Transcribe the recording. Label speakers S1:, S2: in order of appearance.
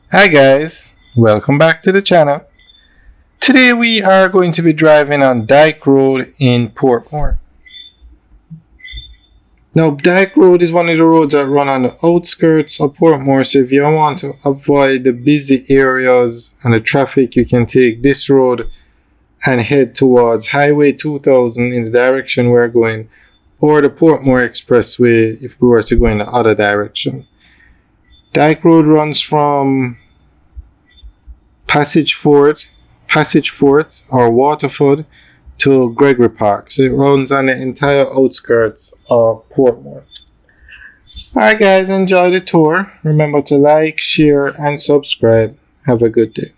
S1: Hi guys, welcome back to the channel. Today we are going to be driving on Dyke Road in Portmore. Now Dyke Road is one of the roads that run on the outskirts of Portmore, so if you want to avoid the busy areas and the traffic, you can take this road and head towards Highway 2000 in the direction we're going, or the Portmore Expressway if we were to go in the other direction. Dyke Road runs from Passage Fort or Waterford to Gregory Park. So it runs on the entire outskirts of Portmore. Alright guys, enjoy the tour. Remember to like, share and subscribe. Have a good day.